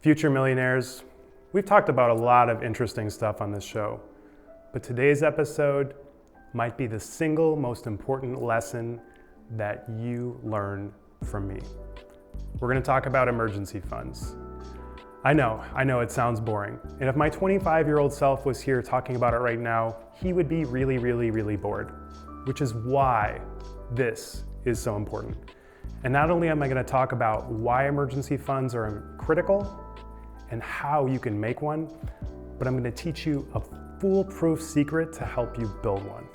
Future millionaires, we've talked about a lot of interesting stuff on this show, but today's episode might be the single most important lesson that you learn from me. We're going to talk about emergency funds. I know it sounds boring. And if my 25-year-old self was here talking about it right now, he would be really bored, which is why this is so important. And not only am I going to talk about why emergency funds are critical and how you can make one, but I'm going to teach you a foolproof secret to help you build one.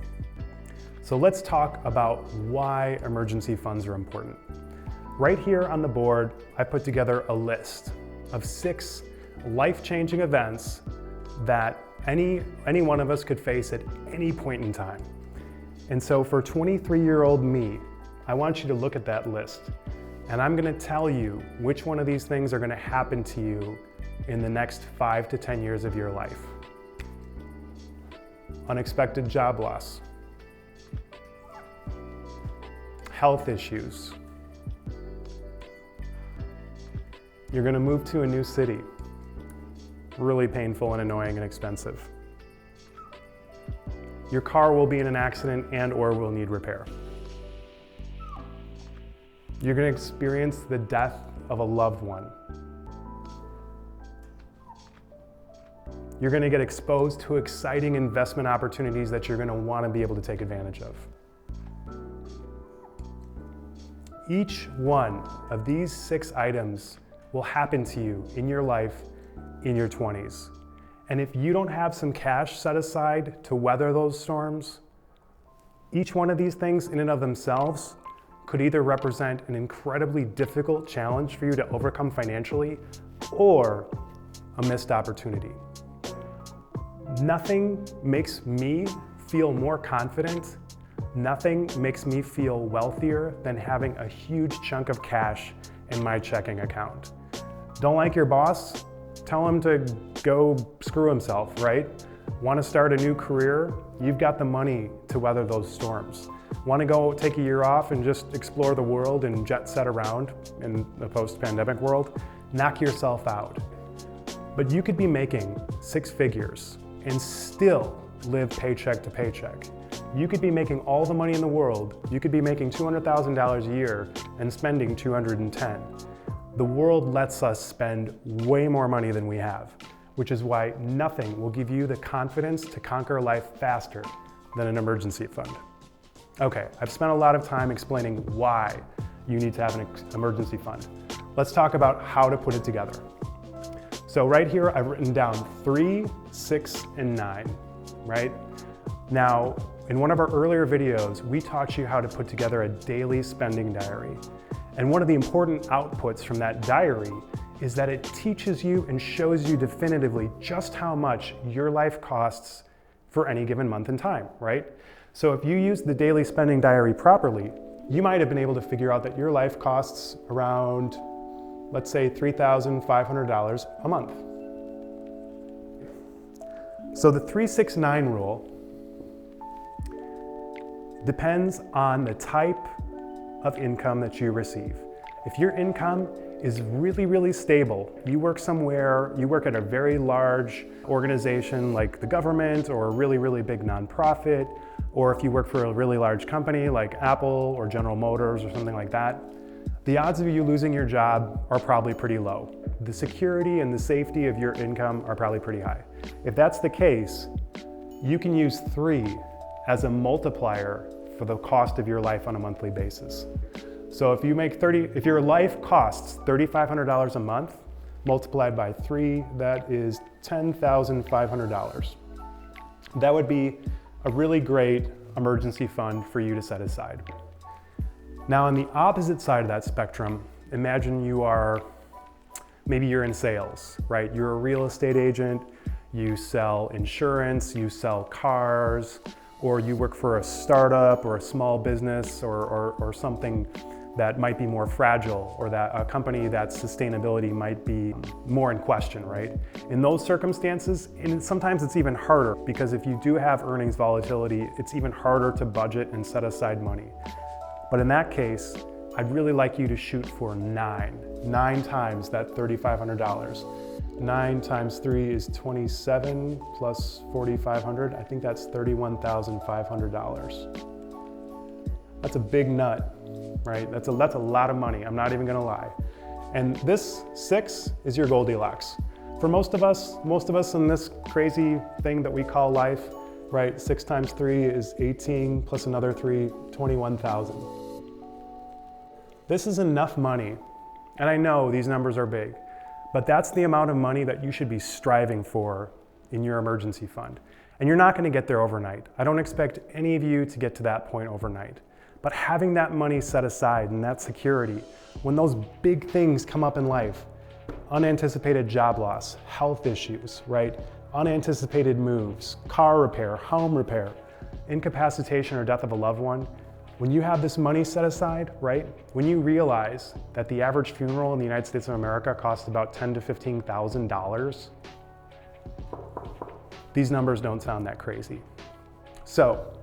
So let's talk about why emergency funds are important. Right here on the board, I put together a list of 6 life-changing events that any one of us could face at any point in time. And so for 23-year-old me, I want you to look at that list, and I'm going to tell you which one of these things are going to happen to you in the next 5 to 10 years of your life. Unexpected job loss, health issues, you're going to move to a new city, really painful and annoying and expensive. Your car will be in an accident and or will need repair. You're going to experience the death of a loved one. You're going to get exposed to exciting investment opportunities that you're going to want to be able to take advantage of. Each one of these 6 items will happen to you in your life in your 20s. And if you don't have some cash set aside to weather those storms, each one of these things in and of themselves could either represent an incredibly difficult challenge for you to overcome financially or a missed opportunity. Nothing makes me feel more confident, nothing makes me feel wealthier than having a huge chunk of cash in my checking account. Don't like your boss? Tell him to go screw himself, right? Want to start a new career? You've got the money to weather those storms. Want to go take a year off and just explore the world and jet set around in the post-pandemic world? Knock yourself out. But you could be making 6 figures and still live paycheck to paycheck. You could be making all the money in the world. You could be making $200,000 a year and spending $210,000. The world lets us spend way more money than we have, which is why nothing will give you the confidence to conquer life faster than an emergency fund. Okay, I've spent a lot of time explaining why you need to have an emergency fund. Let's talk about how to put it together. So right here, I've written down 3, 6, and 9, right? Now, in one of our earlier videos, we taught you how to put together a daily spending diary. And one of the important outputs from that diary is that it teaches you and shows you definitively just how much your life costs for any given month and time, right? So if you use the daily spending diary properly, you might have been able to figure out that your life costs around, let's say, $3,500 a month. So the 3-6-9 rule depends on the type of income that you receive. If your income is really stable, you work somewhere, you work at a very large organization like the government or a really big nonprofit, or if you work for a really large company like Apple or General Motors or something like that, the odds of you losing your job are probably pretty low. The security and the safety of your income are probably pretty high. If that's the case, you can use 3 as a multiplier for the cost of your life on a monthly basis. So if your life costs $3,500 a month, multiplied by 3, that is $10,500. That would be a really great emergency fund for you to set aside. Now on the opposite side of that spectrum, imagine maybe you're in sales, right? You're a real estate agent, you sell insurance, you sell cars, or you work for a startup or a small business or something that might be more fragile, or that a company that sustainability might be more in question, right? In those circumstances, and sometimes it's even harder, because if you do have earnings volatility, it's even harder to budget and set aside money. But in that case, I'd really like you to shoot for 9 times that $3,500. 9 times 3 is 27 plus 4,500. I think that's $31,500. That's a big nut, right? That's a lot of money. I'm not even gonna lie. And this 6 is your Goldilocks. For most of us in this crazy thing that we call life, right? 6 times 3 is 18 plus another 3, 21,000. This is enough money. And I know these numbers are big, but that's the amount of money that you should be striving for in your emergency fund. And you're not gonna get there overnight. I don't expect any of you to get to that point overnight. But having that money set aside and that security, when those big things come up in life, unanticipated job loss, health issues, right? Unanticipated moves, car repair, home repair, incapacitation or death of a loved one, when you have this money set aside, right? When you realize that the average funeral in the United States of America costs about $10,000 to $15,000, these numbers don't sound that crazy. So,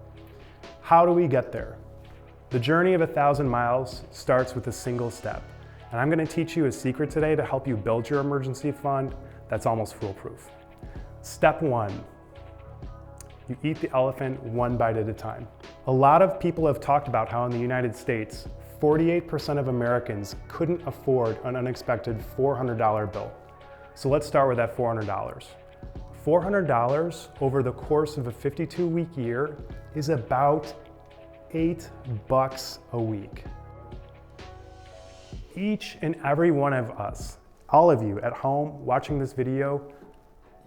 how do we get there? The journey of 1,000 miles starts with a single step. And I'm gonna teach you a secret today to help you build your emergency fund that's almost foolproof. Step 1, you eat the elephant one bite at a time. A lot of people have talked about how in the United States, 48% of Americans couldn't afford an unexpected $400 bill. So let's start with that $400. $400 over the course of a 52-week year is about $8 a week. Each and every one of us, all of you at home watching this video,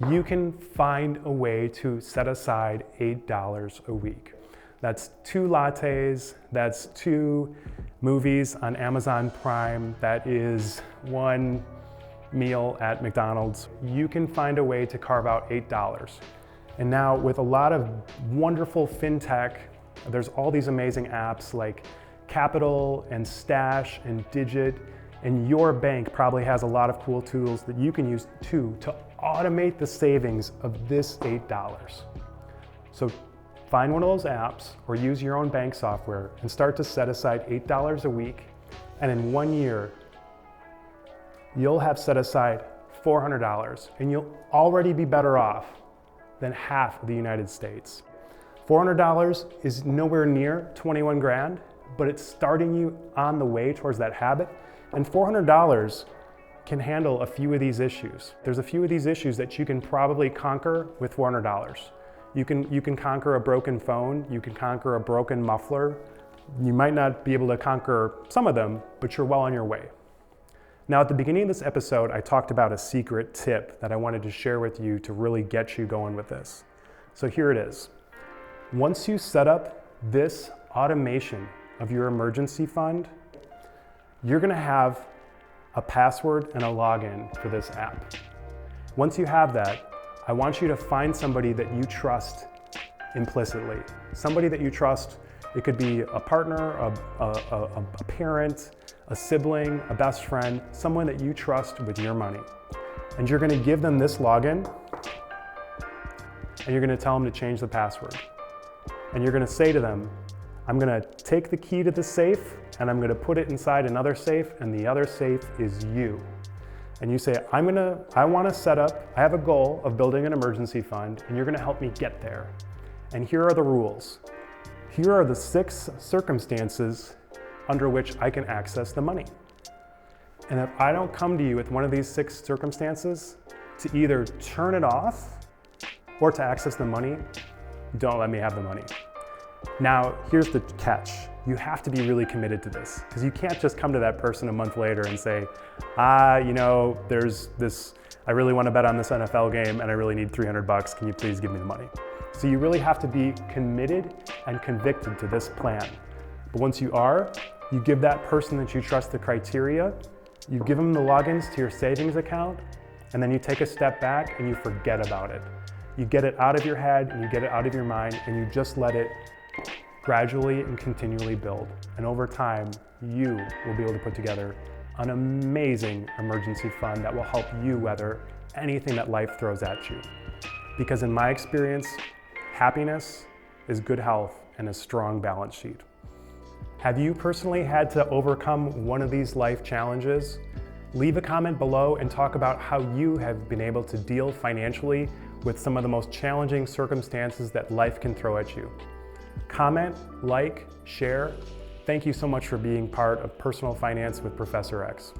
you can find a way to set aside $8 a week. That's 2 lattes, that's 2 movies on Amazon Prime, that is 1 meal at McDonald's. You can find a way to carve out $8. And now with a lot of wonderful fintech, there's all these amazing apps like Capital and Stash and Digit, and your bank probably has a lot of cool tools that you can use too to automate the savings of this $8. So find one of those apps or use your own bank software and start to set aside $8 a week, and in 1 year, you'll have set aside $400, and you'll already be better off than half of the United States. $400 is nowhere near 21 grand, but it's starting you on the way towards that habit. And $400 can handle a few of these issues. There's a few of these issues that you can probably conquer with $400. You can conquer a broken phone, you can conquer a broken muffler. You might not be able to conquer some of them, but you're well on your way. Now, at the beginning of this episode, I talked about a secret tip that I wanted to share with you to really get you going with this. So here it is. Once you set up this automation of your emergency fund, you're gonna have a password and a login for this app. Once you have that, I want you to find somebody that you trust implicitly. Somebody that you trust. It could be a partner, a parent, a sibling, a best friend, someone that you trust with your money. And you're gonna give them this login, and you're gonna tell them to change the password. And you're gonna say to them, I'm gonna take the key to the safe and I'm gonna put it inside another safe, and the other safe is you. And you say, I have a goal of building an emergency fund, and you're gonna help me get there. And here are the rules. Here are the 6 circumstances under which I can access the money. And if I don't come to you with one of these 6 circumstances to either turn it off or to access the money, don't let me have the money. Now, here's the catch. You have to be really committed to this, because you can't just come to that person a month later and say, there's this, I really want to bet on this NFL game and I really need $300. Can you please give me the money? So you really have to be committed and convicted to this plan. But once you are, you give that person that you trust the criteria, you give them the logins to your savings account, and then you take a step back and you forget about it. You get it out of your head and you get it out of your mind, and you just let it gradually and continually build. And over time, you will be able to put together an amazing emergency fund that will help you weather anything that life throws at you. Because in my experience, happiness is good health and a strong balance sheet. Have you personally had to overcome one of these life challenges? Leave a comment below and talk about how you have been able to deal financially with some of the most challenging circumstances that life can throw at you. Comment, like, share. Thank you so much for being part of Personal Finance with Professor X.